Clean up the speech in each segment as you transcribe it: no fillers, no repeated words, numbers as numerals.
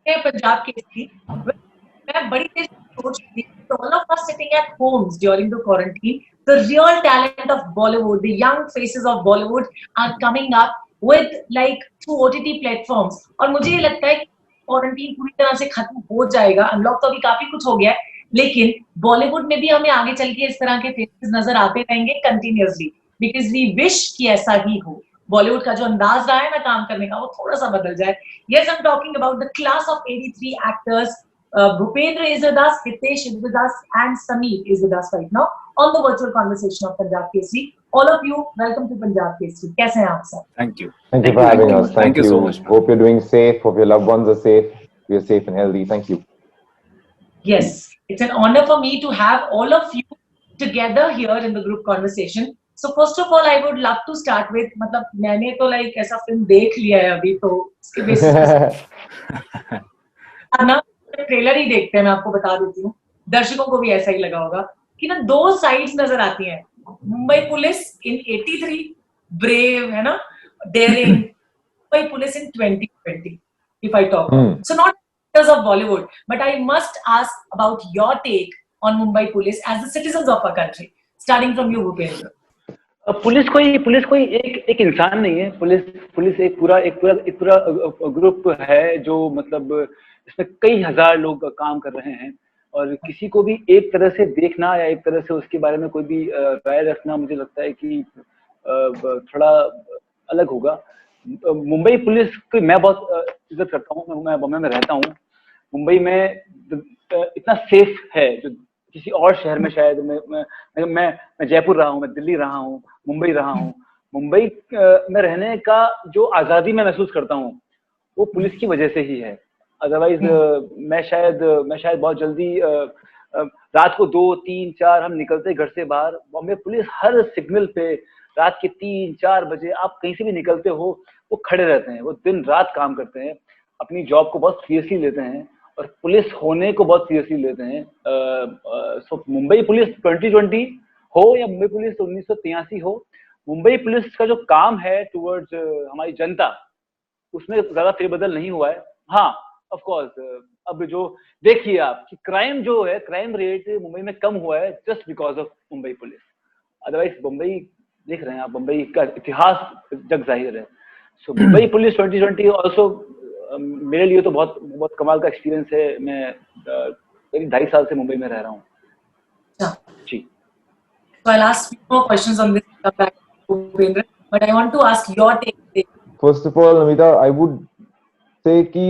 पंजाब केसरी, मैं बड़ी देर से सोच रही थी, all of us sitting at homes during the quarantine, the real talent of Bollywood, the young faces of Bollywood are coming up with like through OTT platforms. और मुझे ये लगता है कि क्वारंटीन पूरी तरह से खत्म हो जाएगा, अनलॉक तो अभी काफी कुछ हो गया है, लेकिन बॉलीवुड में भी हमें आगे चल के इस तरह के फेसेस नजर आते रहेंगे कंटिन्यूअसली, बिकॉज वी विश कि ऐसा ही हो। बॉलीवुड का जो अंदाज रहा है ना काम करने का, वो थोड़ा सा बदल जाए। Yes, I'm talking about the class of 83 actors. Bhupendra is with us, Hitesh is with us, and Sameer is with us right now on the virtual conversation of Punjab Kesari. All of you, welcome to Punjab Kesari. कैसे हैं आप सब? Thank you. Thank you for having us. Thank you so much. Hope you're doing safe. Hope your loved ones are safe. We are safe and healthy. Thank you. Yes, it's an honor for me to have all of you together here in the group conversation. So first of all, I would love to start with, मतलब मैंने तो like ऐसा film देख लिया है अभी, तो उसके बेसिस ना ट्रेलर ही देखते हैं। मैं आपको बता देती हूँ, दर्शकों को भी ऐसा ही लगा होगा कि ना दो साइड्स नजर आती हैं। मुंबई पुलिस इन 83, ब्रेव है ना, daring, Mumbai police in 2020 if I talk. So not because of Bollywood, but I must ask about your take on Mumbai Police as the citizens of our country. Starting from you, Bhupendra. Police कोई एक इंसान नहीं है। Police एक पूरा group है जो मतलब इसमें कई हजार लोग काम कर रहे हैं, और किसी को भी एक तरह से देखना या एक तरह से उसके बारे में कोई भी राय रखना, मुझे लगता है कि थोड़ा अलग होगा। मुंबई पुलिस की मैं बहुत इज्जत करता हूँ। मैं बॉम्बे में रहता हूँ। मुंबई में इतना सेफ है जो किसी और शहर में शायद मैं जयपुर रहा हूँ, मैं दिल्ली रहा हूँ, मुंबई रहा हूँ। मुंबई में रहने का जो आज़ादी मैं महसूस करता हूँ वो पुलिस की वजह से ही है। अदरवाइज मैं शायद बहुत जल्दी रात को 2, 3, 4 हम निकलते घर से बाहर, बॉम्बे पुलिस हर सिग्नल पे रात के 3, 4 बजे आप कहीं से भी निकलते हो वो खड़े रहते हैं। वो दिन रात काम करते हैं, अपनी जॉब को बहुत सीरियसली लेते हैं और पुलिस होने को बहुत सीरियसली लेते हैं। सो मुंबई पुलिस 2020 हो या मुंबई पुलिस 1983 हो, मुंबई पुलिस का जो काम है टुवर्ड्स हमारी जनता, उसमें ज्यादा फेरबदल नहीं हुआ है। हाँ, ऑफ कोर्स अब जो देखिए आप कि क्राइम रेट मुंबई में कम हुआ है just because of Mumbai police. Otherwise Mumbai देख रहे हैं आप, मुंबई का इतिहास जग जाहिर है। सो मुंबई पुलिस 2020 ऑल्सो मेरे लिए तो बहुत कमाल का एक्सपीरियंस है। मैं करीब 2.5 साल से मुंबई में रह रहा हूँ जी। So I'll ask few more questions on this, Bhupendra, but I want to ask your take. First of all, Namita, I would say कि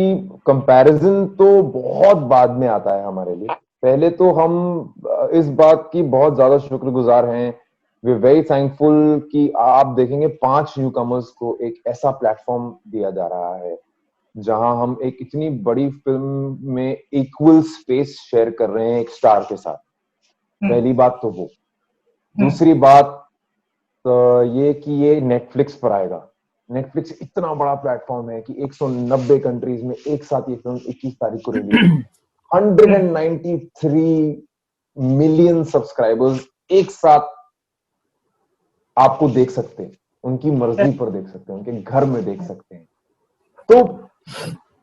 comparison तो बहुत बाद में आता है हमारे लिए। पहले तो हम इस बात की बहुत ज्यादा शुक्रगुजार हैं। We're very thankful कि आप देखेंगे 5 न्यूकमर्स को एक ऐसा प्लेटफॉर्म दिया जा रहा है जहां हम एक इतनी बड़ी फिल्म में इक्वल स्पेस शेयर कर रहे हैं एक स्टार के साथ। पहली बात तो वो। दूसरी बात ये कि ये नेटफ्लिक्स पर आएगा। नेटफ्लिक्स इतना बड़ा प्लेटफॉर्म है कि 190 कंट्रीज में एक साथ ये फिल्म 21 तारीख को रिलीज, 193 मिलियन सब्सक्राइबर्स एक साथ आपको देख सकते हैं, उनकी मर्जी पर देख सकते हैं, उनके घर में देख सकते हैं। तो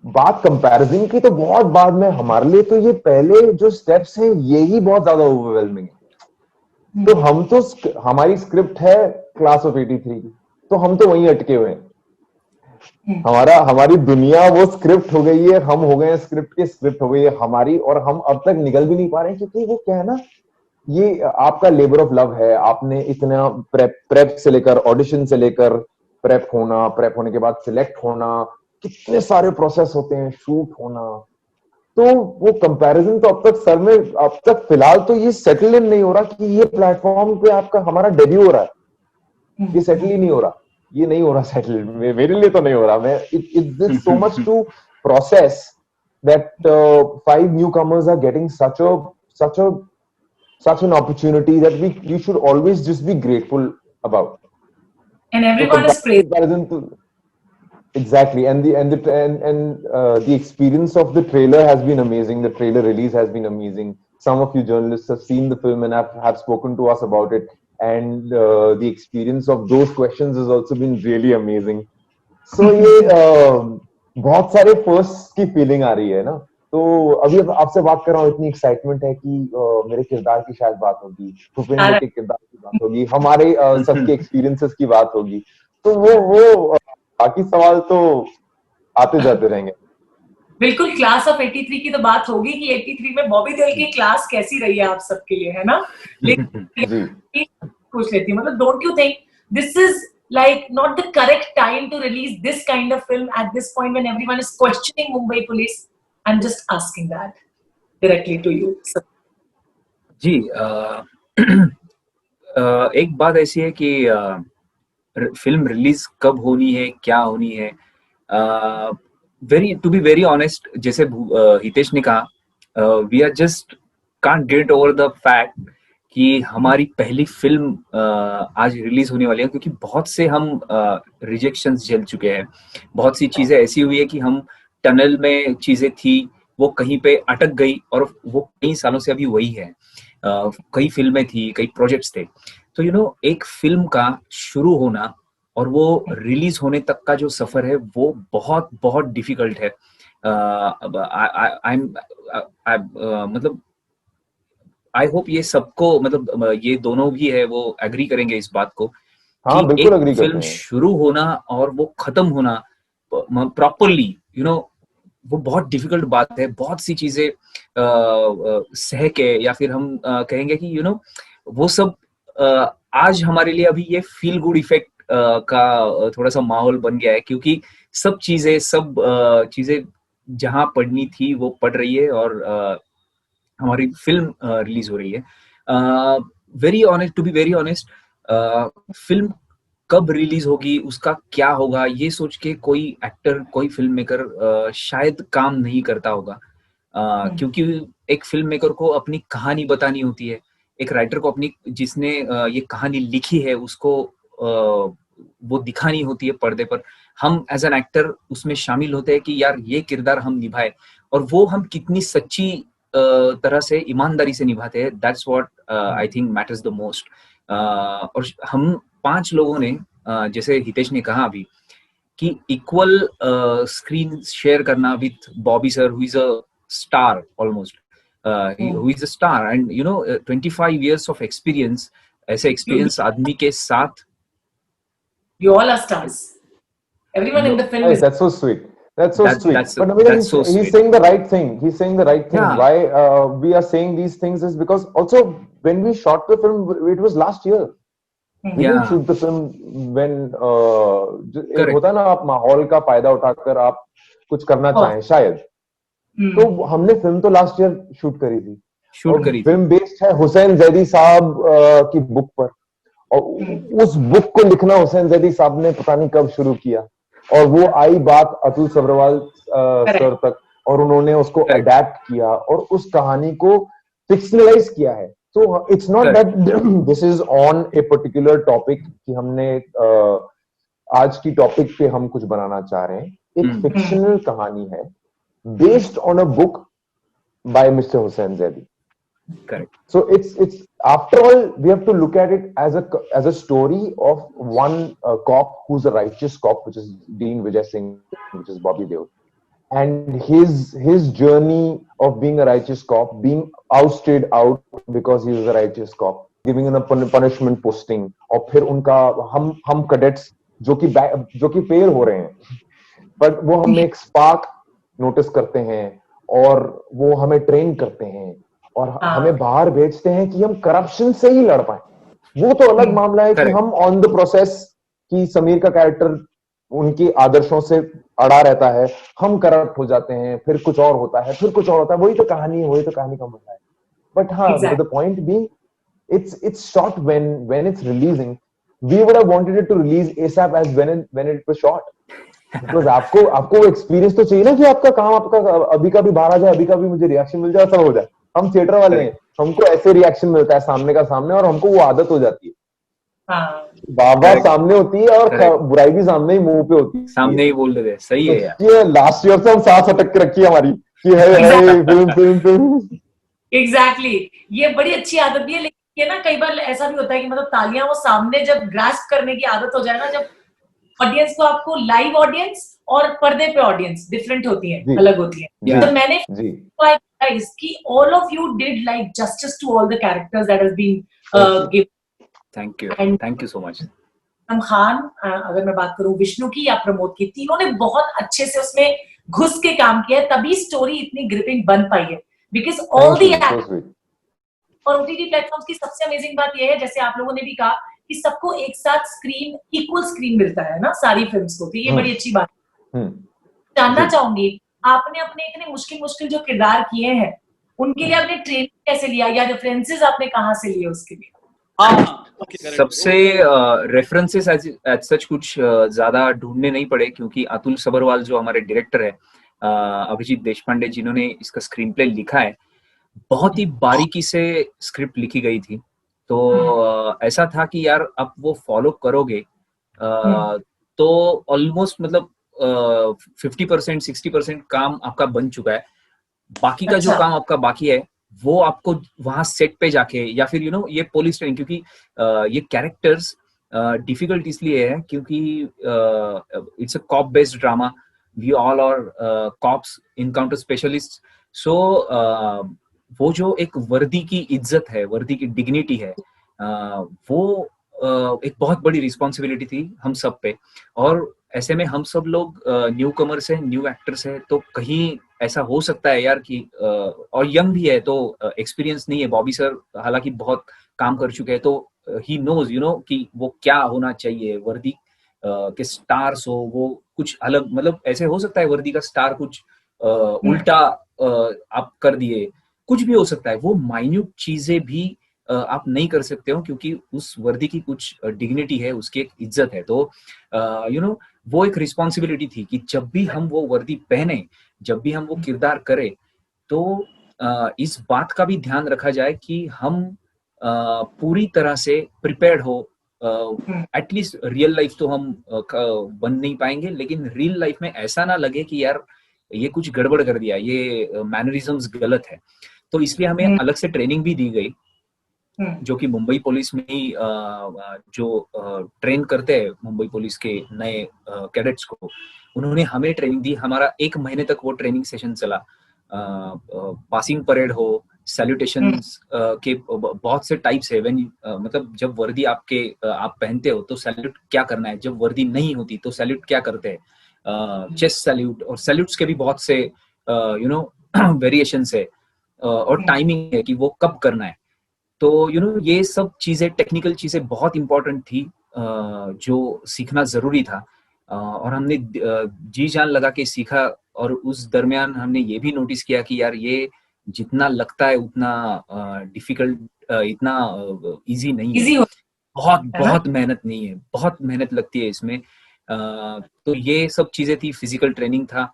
बात कंपैरिजन की तो बहुत बाद में, हमारे लिए तो ये पहले जो स्टेप्स हैं यही बहुत ज्यादा ओवरवेलमिंग है। तो हम तो हमारी स्क्रिप्ट है क्लास ऑफ 83 की, तो हम तो वहीं अटके हुए हैं। हमारी दुनिया वो स्क्रिप्ट हो गई है, हम हो गए हैं स्क्रिप्ट के, स्क्रिप्ट हो गई है हमारी, और हम अब तक निकल भी नहीं पा रहे हैं। क्योंकि वो क्या है ना, ये आपका लेबर ऑफ लव है। आपने इतना प्रेप से लेकर ऑडिशन से लेकर प्रेप होने के बाद सिलेक्ट होना, कितने सारे प्रोसेस होते हैं, शूट होना। तो वो कंपैरिजन तो अब तक फिलहाल तो ये सेटल इन नहीं हो रहा कि ये प्लेटफॉर्म पे आपका हमारा डेब्यू हो रहा है। ये सेटल ही नहीं हो रहा, ये नहीं हो रहा सेटल। मेरे लिए तो नहीं हो रहा। मैं it's so much to process that 5 newcomers are getting such an opportunity that we should always just be grateful about. And everyone is praising. Exactly, and the experience of the trailer has been amazing. The trailer release has been amazing. Some of you journalists have seen the film and have spoken to us about it, and the experience of those questions has also been really amazing. So ये बहुत सारे first की feeling आ रही है ना। तो अभी अब आपसे बात कर रहा हूँ, इतनी एक्साइटमेंट है कि मेरे किरदार की शायद बात होगी, भूपेंद्र के किरदार की बात होगी, हमारे सबके एक्सपीरियंसेस की बात होगी। तो वो बाकी सवाल तो आते जाते रहेंगे। बिल्कुल, क्लास ऑफ 83 की तो बात होगी कि 83 में बॉबी देओल की क्लास कैसी रही है आप सबके लिए, है ना? जी पूछ लेती हूँ, मतलब don't you think this is like not the correct time to release this kind of film at this point when everyone is questioning Mumbai police? I'm just asking that directly to you, sir. जी एक बात ऐसी है कि film release कब होनी है, क्या होनी है, टू बी वेरी ऑनेस्ट, जैसे हितेश ने कहा, we are just can't get over the fact कि हमारी पहली फिल्म आज रिलीज होने वाली है, क्योंकि बहुत से हम रिजेक्शंस झेल चुके हैं। बहुत सी चीजें ऐसी हुई है कि हम टनल में चीजें थी, वो कहीं पे अटक गई और वो कई सालों से अभी वही है। कई फिल्में थी, कई प्रोजेक्ट्स थे, तो एक फिल्म का शुरू होना और वो रिलीज होने तक का जो सफर है वो बहुत बहुत डिफिकल्ट है। मतलब आई होप ये सबको, मतलब ये दोनों भी है वो एग्री करेंगे इस बात को हाँ, कि बिल्कुल एक अग्री करते फिल्म हैं। शुरू होना और वो खत्म होना प्रॉपरली, वो बहुत डिफिकल्ट बात है। बहुत सी चीजें सह के, या फिर हम कहेंगे कि वो सब आज हमारे लिए अभी ये फील गुड इफेक्ट का थोड़ा सा माहौल बन गया है, क्योंकि सब चीजें जहां पढ़नी थी वो पढ़ रही है और हमारी फिल्म रिलीज हो रही है। Very honest, to be very honest, film कब रिलीज होगी, उसका क्या होगा, ये सोच के कोई एक्टर, कोई फिल्म मेकर शायद काम नहीं करता होगा, क्योंकि एक फिल्म मेकर को अपनी कहानी बतानी होती है। एक राइटर को अपनी, जिसने ये कहानी लिखी है, उसको वो दिखानी होती है पर्दे पर। हम एज एन एक्टर उसमें शामिल होते हैं कि यार ये किरदार हम निभाए, और वो हम कितनी सच्ची तरह से, ईमानदारी से निभाते हैं। That's what I think matters the most. और हम 5 लोगों ने, जैसे हितेश ने कहा अभी, कि इक्वल स्क्रीन शेयर करना with Bobby sir, who is a star almost, who is a star, and 25 years of experience, ऐसे एक्सपीरियंस आदमी के साथ। You all are stars. Everyone in the film Hey, is. that's so sweet. That's so sweet. But Amira, that's so he's sweet. saying the right thing. He's saying the right thing. Yeah. Why we are saying these things is because also when we shot the film, it was last year. We didn't shoot the film when एक होता है ना, आप माहौल का फायदा उठाकर आप कुछ करना चाहें शायद। तो हमने फिल्म तो लास्ट ईयर शूट करी थी, और फिल्म बेस्ड है हुसैन जैदी साहब की बुक पर, और उस बुक को लिखना हुसैन जैदी साहब ने पता नहीं कब शुरू किया, और वो आई बात अतुल सब्रवाल सर तक, और उन्होंने उसको अडेप्ट किया और उस कहानी को फिक्शनलाइज किया है। So it's not that this is on a particular topic कि हमने आज की टॉपिक पे हम कुछ बनाना चाह रहे हैं। एक फिक्शनल कहानी है based on a book by mister Hussain Zaidi. Correct. So it's after all we have to look at it as a story of one cop who's a righteous cop, which is Dean Vijay Singh, which is Bobby Deol, and his journey of being a righteous cop, being ousted out because he was a righteous cop, giving him a punishment posting, और फिर उनका हम cadets जो कि fail हो रहे हैं, but वो हमें एक spark नोटिस करते हैं और वो हमें ट्रेन करते हैं और हमें बाहर भेजते हैं कि हम करप्शन से ही लड़ पाए। वो तो अलग मामला है कि हम ऑन द प्रोसेस कि समीर का कैरेक्टर उनकी आदर्शों से अड़ा रहता है, हम करप्ट हो जाते हैं, फिर कुछ और होता है, फिर कुछ और होता है, वही तो कहानी है, वही तो कहानी का मजा है। बट हाँ, the point being it's shot when it's releasing. We would have wanted it to release ASAP as when it was shot. Because आपको वो एक्सपीरियंस तो चाहिए ना कि आपका काम आपका अभी का भी बाहर आ जाए, अभी का भी मुझे रिएक्शन मिल जाए, सब हो जाए। हम थिएटर वाले हैं, हमको ऐसे रिएक्शन मिलता है सामने का सामने, और हमको वो आदत हो जाती है। बाबा सामने होती है और बुराई भी सामने ही मुंह पे होती है, सामने ही बोल रहे हैं। सही है यार। ये लास्ट ईयर से हम सांस अटक के रखी है हमारी कि है फिल्म। एग्जैक्टली, ये बड़ी अच्छी आदत भी है, लेकिन ये ना कई बार ऐसा भी होता है कि मतलब तालियां वो सामने जब ग्रास्प करने की आदत हो जाए ना, जब ऑडियंस को आपको लाइव ऑडियंस और पर्दे पे ऑडियंस डिफरेंट होती है, जी, अलग होती है। जी, तो मैंने जी, कि all of you did like justice to all the characters that has been Thank you. given. Thank you so much. Azam Khan, अगर मैं बात करूं विष्णु की या प्रमोद की, तीनों ने बहुत अच्छे से उसमें घुस के काम किया है, तभी स्टोरी इतनी ग्रिपिंग बन पाई है। Because all the Thank you, so sweet. और ओटीटी प्लेटफॉर्म्स की सबसे अमेजिंग बात यह है, जैसे आप लोगों ने भी कहा, कि सबको एक साथ स्क्रीन, इक्वल स्क्रीन मिलता है ना सारी फिल्म्स को, तो ये बड़ी अच्छी बात है। जानना जी। चाहूंगी, आपने अपने इतने मुश्किल मुश्किल जो किरदार किए हैं, उनके लिए आपने ट्रेनिंग कैसे लिया, या रेफरेंसेस आपने कहाँ से लिए उसके लिए? सबसे रेफरेंसेस एज सच कुछ ज्यादा ढूंढने नहीं पड़े, क्योंकि अतुल सबरवाल जो हमारे डायरेक्टर है, अभिजीत देशपांडे जिन्होंने इसका स्क्रीन प्ले लिखा है, बहुत ही बारीकी से स्क्रिप्ट लिखी गई थी। तो ऐसा था कि यार अब वो फॉलो करोगे तो ऑलमोस्ट मतलब 50% 60% काम आपका बन चुका है। बाकी का जो काम आपका बाकी है वो आपको वहां सेट पे जाके, या फिर ये पुलिस ट्रेनिंग, क्योंकि ये कैरेक्टर्स डिफिकल्ट इसलिए है क्योंकि it's a cop based drama, we all are cops, encounter specialist. So वो जो एक वर्दी की इज्जत है, वर्दी की डिग्निटी है, वो एक बहुत बड़ी रिस्पॉन्सिबिलिटी थी हम सब पे। और ऐसे में हम सब लोग न्यू कमर्स है, न्यू एक्टर्स है, तो कहीं ऐसा हो सकता है यार कि और यंग भी है तो एक्सपीरियंस नहीं है। बॉबी सर हालांकि बहुत काम कर चुके हैं, तो ही नोज कि वो क्या होना चाहिए, वर्दी के स्टार्स हो वो कुछ अलग, मतलब ऐसे हो सकता है वर्दी का स्टार कुछ उल्टा आप कर दिए, कुछ भी हो सकता है। वो माइन्यूट चीजें भी आप नहीं कर सकते हो, क्योंकि उस वर्दी की कुछ डिग्निटी है, उसकी एक इज्जत है। तो वो एक रिस्पॉन्सिबिलिटी थी कि जब भी हम वो वर्दी पहने, जब भी हम वो किरदार करें, तो इस बात का भी ध्यान रखा जाए कि हम पूरी तरह से प्रिपेयर्ड हो। एटलीस्ट रियल लाइफ तो हम बन नहीं पाएंगे, लेकिन रियल लाइफ में ऐसा ना लगे कि यार ये कुछ गड़बड़ कर दिया, ये मैनरिज्म्स गलत है। तो इसलिए हमें अलग से ट्रेनिंग भी दी गई, जो कि मुंबई पुलिस में ही जो ट्रेन करते हैं मुंबई पुलिस के नए कैडेट्स को, उन्होंने हमें ट्रेनिंग दी। हमारा 1 महीने तक वो ट्रेनिंग सेशन चला। पासिंग परेड हो, सैल्यूटेशंस के बहुत से टाइप्स है। मतलब जब वर्दी आप पहनते हो तो सैल्यूट क्या करना है, जब वर्दी नहीं होती तो सैल्यूट क्या करते हैं, चेस्ट सैल्यूट, और सैल्यूट्स के भी बहुत से वेरिएशंस है, और टाइमिंग है कि वो कब करना है। तो ये सब चीजें, टेक्निकल चीजें बहुत इंपॉर्टेंट थी, जो सीखना जरूरी था। और हमने जी जान लगा के सीखा। और उस दरमियान हमने ये भी नोटिस किया कि यार ये जितना लगता है उतना डिफिकल्ट, इतना इजी नहीं है। बहुत मेहनत नहीं है, बहुत मेहनत लगती है इसमें। तो ये सब चीजें थी, फिजिकल ट्रेनिंग था।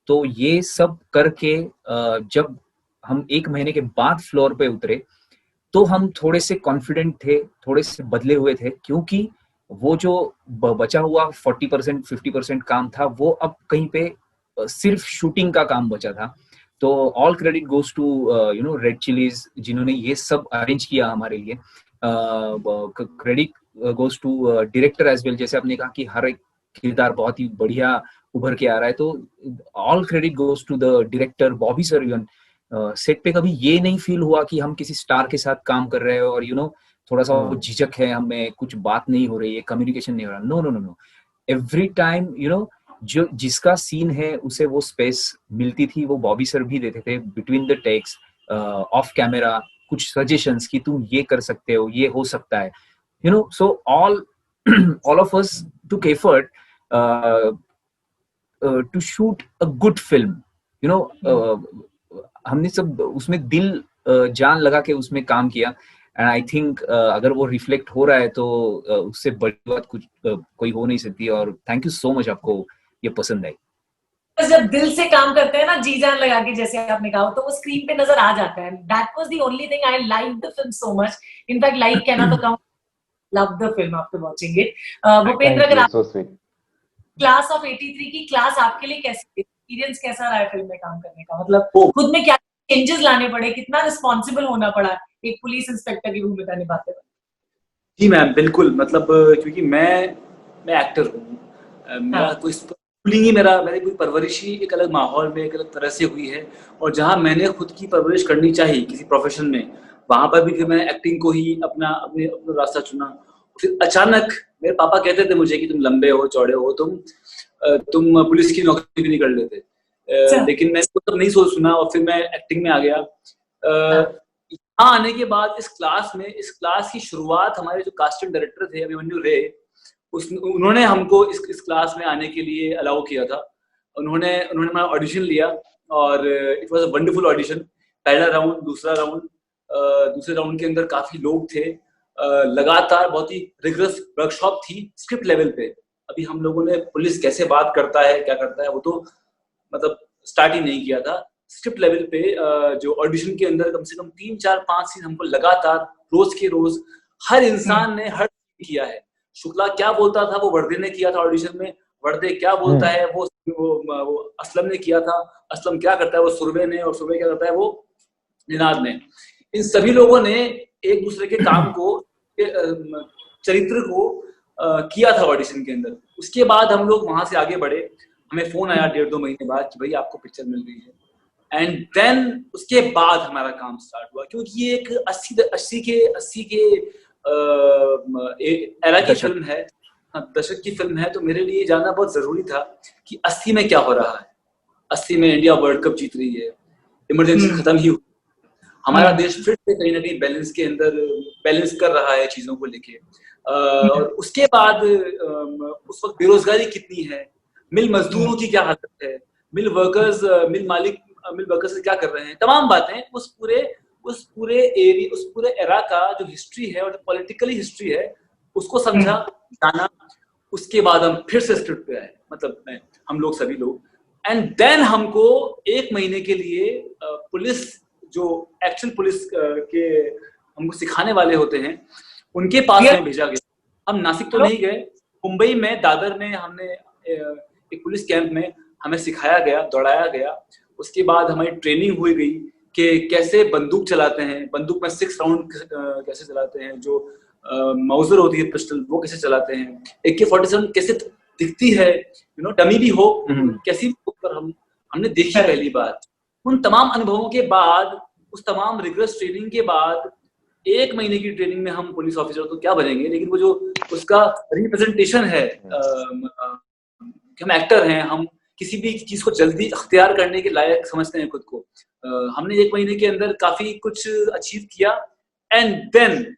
तो ये सब करके जब हम 1 महीने के बाद फ्लोर पे उतरे, तो हम थोड़े से कॉन्फिडेंट थे, थोड़े से बदले हुए थे, क्योंकि वो जो बचा हुआ 40% 50% काम था, वो अब कहीं पे सिर्फ शूटिंग का काम बचा था। तो all credit goes to Red Chillies, जिन्होंने ये सब अरेंज किया हमारे लिए। Credit goes to director as well, जैसे आपने कहा कि हर एक किरदार बहुत ही बढ़िया उभर के आ रहा है, तो all credit goes to the director, Bobby sir. Even set पे कभी ये नहीं फील हुआ कि हम किसी स्टार के साथ काम कर रहे हो और थोड़ा सा झिझक है, हमें कुछ बात नहीं हो रही है, कम्युनिकेशन नहीं हो रहा। No no no no, every time जो जिसका सीन है उसे वो स्पेस मिलती थी, वो बॉबी सर भी देते थे between the takes, off camera कुछ सजेशंस कि तुम ये कर सकते हो, ये हो सकता है, so all of us took effort to shoot a good film. हमने सब उसमें दिल जान लगा के उसमें काम किया। एंड आई थिंक अगर वो रिफ्लेक्ट हो रहा है तो उससे बड़ी बात कुछ कोई हो नहीं सकती। और थैंक यू सो मच, आपको ये पसंद आई। जब दिल से काम करते हैं ना, जी जान लगा के, जैसे आपने कहा, तो वो स्क्रीन पे नजर आ जाता है। That was the only thing I like the film so much. In fact like कहना तो कम, love the film after watching it. Bhupendra, अगर आप क्लास ऑफ 83 की क्लास आपके लिए कैसी, एक्सपीरियंस कैसा रहा है फिल्म में काम करने का? मतलब खुद में क्या चेंजेस लाने पड़े, कितना रिस्पॉन्सिबल होना पड़ा एक पुलिस इंस्पेक्टर की भूमिका निभाते हुए? जी मैम, बिल्कुल। मतलब क्योंकि मैं मैं एक्टर हूँ, मेरा कोई स्कूलिंग ही मेरी पूरी परवरिश ही एक अलग माहौल में एक अलग तरह से हुई है, और जहाँ मैंने खुद की परवरिश करनी चाहिए किसी प्रोफेशन में, वहाँ पर भी फिर मैंने एक्टिंग को ही अपना रास्ता चुना। फिर अचानक मेरे पापा कहते थे मुझे कि तुम लंबे हो, चौड़े हो, तुम पुलिस की नौकरी भी नहीं कर लेते, लेकिन मैंने तो तब नहीं सुना, और फिर मैं एक्टिंग में आ गया। यहाँ आने के बाद इस क्लास की शुरुआत हमारे जो कास्टिंग डायरेक्टर थे अभिमन्यु रे, उन्होंने हमको इस क्लास में आने के लिए अलाउ किया था। उन्होंने हमारा ऑडिशन लिया, और it was a wonderful audition. पहला राउंड, दूसरा राउंड, दूसरे राउंड के अंदर काफी लोग थे। लगातार बहुत ही रिगरस वर्कशॉप थी स्क्रिप्ट लेवल पे। अभी हम लोगों ने पुलिस कैसे बात करता है, क्या करता है, वो तो मतलब स्टार्ट ही नहीं किया था। स्क्रिप्ट लेवल पे जो ऑडिशन के अंदर कम से कम 3, 4, 5 सीन हमको लगातार रोज के रोज हर इंसान ने हर किया है। शुक्ला क्या बोलता था वो वर्दे ने किया था ऑडिशन में, वर्दे क्या बोलता है वो असलम ने किया था, असलम क्या करता है वो सुरवे ने, और सुरवे क्या करता है वो निनाद ने। इन सभी लोगों ने एक दूसरे के काम को, चरित्र को किया था ऑडिशन के अंदर। उसके बाद हम लोग वहां से आगे बढ़े। हमें फोन आया 1.5-2 महीने बाद कि भाई आपको पिक्चर मिल रही है, एंड देन उसके बाद हमारा काम स्टार्ट हुआ, क्योंकि ये एक 80 के एरा की फिल्म है, दशक की फिल्म है, तो मेरे लिए जानना बहुत जरूरी था कि 80 में क्या हो रहा है। 80 में इंडिया वर्ल्ड कप जीत रही है, इमरजेंसी खत्म ही हुई, हमारा देश फिर से कहीं ना कहीं बैलेंस कर रहा है चीजों को लेके। और उसके बाद उस वक्त बेरोजगारी कितनी है, मिल मजदूरों की क्या हालत है, मिल वर्कर्स क्या कर रहे हैं, तमाम बातें उस पूरे एरा का जो हिस्ट्री है और जो पॉलिटिकली हिस्ट्री है उसको समझा, जाना। उसके बाद हम फिर से स्क्रिप्ट पे आए, मतलब हम लोग सभी लोग, एंड देन हमको 1 महीने के लिए पुलिस, जो एक्शन पुलिस के हमको सिखाने वाले होते हैं, उनके पास में भेजा गया। हम नासिक तो नहीं गए, मुंबई में दादर में हमने एक पुलिस कैंप में हमें सिखाया गया, दौड़ाया गया। उसके बाद हमारी ट्रेनिंग हुई गई कि कैसे बंदूक चलाते हैं, बंदूक में 6 राउंड कैसे चलाते हैं, जो माउजर होती है पिस्टल वो कैसे चलाते हैं, AK-47 कैसे दिखती है, डमी भी हो कैसी पर हमने देखी पहली बार। उन तमाम अनुभवों के बाद, उस तमाम रिगरस ट्रेनिंग के बाद 1 महीने की ट्रेनिंग में हम पुलिस ऑफिसर तो क्या बनेंगे, लेकिन वो जो उसका रिप्रेजेंटेशन है कि हम एक्टर हैं, हम किसी भी चीज को जल्दी अख्तियार करने के लायक समझते हैं खुद को। हमने 1 महीने के अंदर काफी कुछ अचीव किया, एंड देन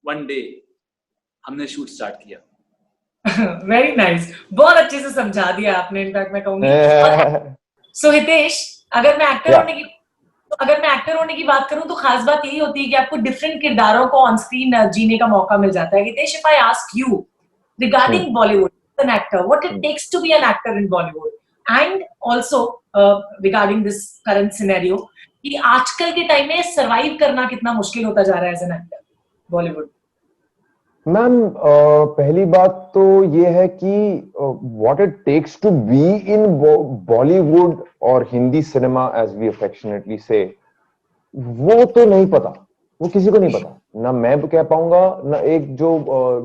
वन डे हमने शूट स्टार्ट किया। वेरी नाइस, बहुत अच्छे से समझा दिया आपने। इनफैक्ट मैं कहूंगी सो हितेश, अगर मैं एक्टर होने की बात करूं तो खास बात यही होती है कि आपको डिफरेंट किरदारों को ऑन स्क्रीन जीने का मौका मिल जाता है। Hitesh, if I ask you regarding Bollywood, an actor, what it takes to be an actor in Bollywood, and also regarding this current scenario, कि आजकल के टाइम में सरवाइव करना कितना मुश्किल होता जा रहा है as an actor Bollywood. Ma'am, पहली बात तो ये है कि what it takes to be in Bollywood और Hindi cinema as we affectionately say, वो तो नहीं पता, वो किसी को नहीं पता। ना मैं कह पाऊंगा, ना एक जो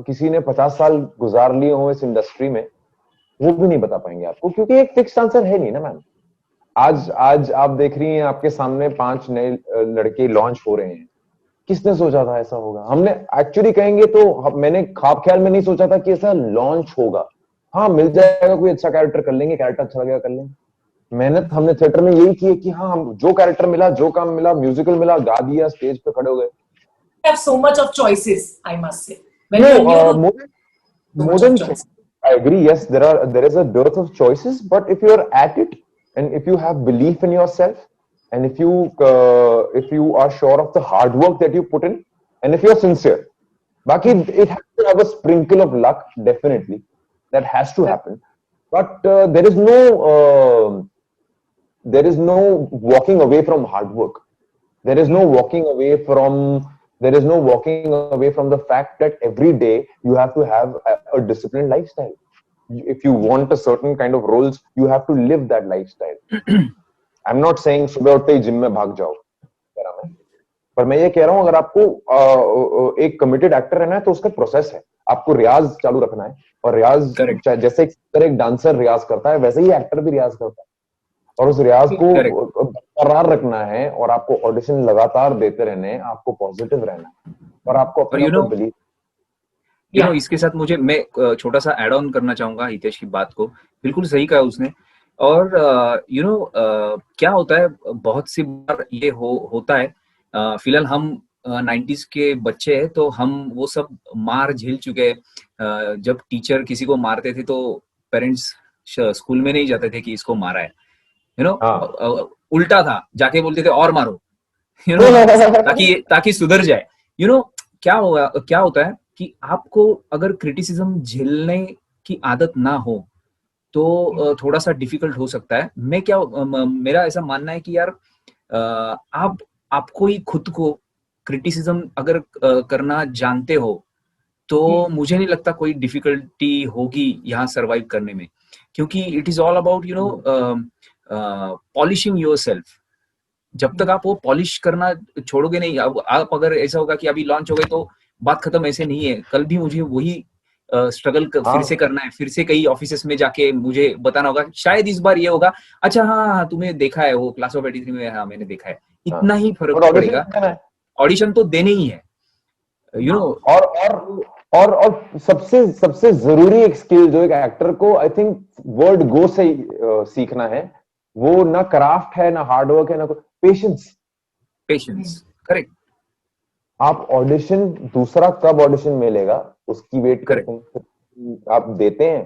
किसी ने 50 साल गुजार लिए हो इस इंडस्ट्री में, वो भी नहीं बता पाएंगे आपको, क्योंकि एक फिक्स आंसर है नहीं ना मैम। आज आप देख रही हैं आपके सामने 5 नए लड़के लॉन्च हो रहे हैं। किसने सोचा था ऐसा होगा? हमने एक्चुअली कहेंगे तो मैंने ख्वाब ख्याल में नहीं सोचा था कि ऐसा लॉन्च होगा। हाँ, मिल जाएगा कोई अच्छा कैरेक्टर, कर लेंगे, कैरेक्टर अच्छा लगेगा, कर लेंगे। मेहनत हमने थिएटर में यही की है कि हाँ, हम जो कैरेक्टर मिला, जो काम मिला, म्यूजिकल मिला, गा दिया, स्टेज पे खड़े हो गए। Have so much of choices, I must say. More than choices. I agree. Yes, there is a dearth of choices, but if you are at it, and if you have belief in yourself, and if you are sure of the hard work that you put in, and if you are sincere, baki it has to have a sprinkle of luck, definitely, that has to happen. But there is no walking away from hard work. There is no walking away from the fact that every day you have to have a disciplined lifestyle. If you want a certain kind of roles, you have to live that lifestyle. I'm not saying सुबह उठते ही gym में भाग जाओ, पर मैं ये कह रहा हूँ, अगर आपको एक कमिटेड एक्टर रहना है तो उसका प्रोसेस है। आपको रियाज चालू रखना है, और रियाज Correct. जैसे एक डांसर रियाज करता है वैसे ही एक्टर भी रियाज करता है, और उस रियाज को बरकरार रखना है, और आपको ऑडिशन लगातार देते रहने हैं, आपको पॉजिटिव रहना है, और आपको अपने ऊपर बिलीव। इसके साथ मैं छोटा सा ऐड ऑन करना चाहूंगा हितेश की बात को, बिल्कुल सही कहा उसने। और क्या होता है, बहुत सी बार ये होता है, फिलहाल हम 90s के बच्चे हैं, तो हम वो सब मार झेल चुके हैं। जब टीचर किसी को मारते थे तो पेरेंट्स स्कूल में नहीं जाते थे कि इसको मारा है, उल्टा था, जाके बोलते थे और मारो, ताकि सुधर जाए। क्या होता है कि आपको अगर क्रिटिसिज्म झेलने की आदत ना हो तो थोड़ा सा डिफिकल्ट हो सकता है। मेरा ऐसा मानना है कि यार, आपको ही खुद को क्रिटिसिज्म अगर करना जानते हो तो मुझे नहीं लगता कोई डिफिकल्टी होगी यहाँ सरवाइव करने में, क्योंकि it is all about polishing yourself. जब तक आप वो पॉलिश करना छोड़ोगे नहीं, आप अगर ऐसा होगा कि अभी लॉन्च हो गए तो बात खत्म, ऐसे नहीं है। कल भी मुझे वही स्ट्रगल फिर से करना है, फिर से कई ऑफिसेस में जाके मुझे बताना होगा। शायद इस बार ये होगा, अच्छा हाँ तुम्हें देखा है वो क्लास ऑफ 83 में, हाँ मैंने देखा है, इतना ही फर्क पड़ेगा। ऑडिशन तो देने ही है, और सबसे जरूरी एक स्किल जो एक एक्टर को आई थिंक वर्ड गो से सीखना है, वो ना क्राफ्ट है, ना हार्डवर्क है, ना पेशेंस। करेक्ट। आप ऑडिशन, दूसरा कब ऑडिशन मिलेगा उसकी वेट करते हैं, आप देते हैं,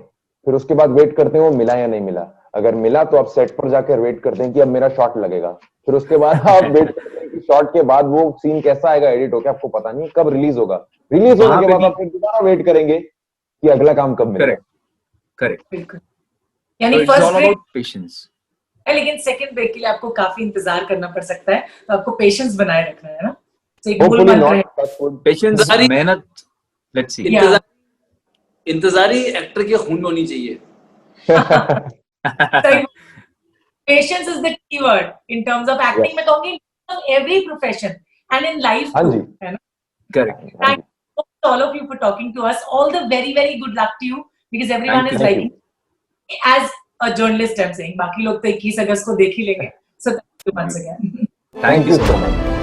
फिर उसके बाद वेट करते हैं वो मिला या नहीं मिला। अगर मिला तो आप सेट पर जाकर वेट करते हैं कि अब मेरा शॉट लगेगा, फिर उसके बाद आप वेट करते हैं कि शॉट के बाद वो सीन कैसा आएगा एडिट होकर, आपको पता नहीं कब रिलीज होगा। रिलीज होने के बाद आप फिर दोबारा वेट करेंगे कि अगला काम कब मिलेगा। करेक्ट, बिल्कुल। यानी फर्स्ट ब्रेक पेशेंस है, लेकिन सेकंड ब्रेक के लिए आपको काफी इंतजार करना पड़ सकता है, तो आपको पेशेंस बनाए रखना है ना। पेशेंस, मेहनत, लेट्स सी। इंतजारी एक्टर के खून में होनी चाहिए। Patience is the keyword in terms of acting, मैं कहूंगी every profession and in life too, है ना। Correct. Thank you all of you for talking to us. All the very very good luck to you, because everyone is writing. As a journalist I'm saying, बाकी लोग तो 21 अगस्त को देख ही लेंगे। So thank you once again. Thank you so much.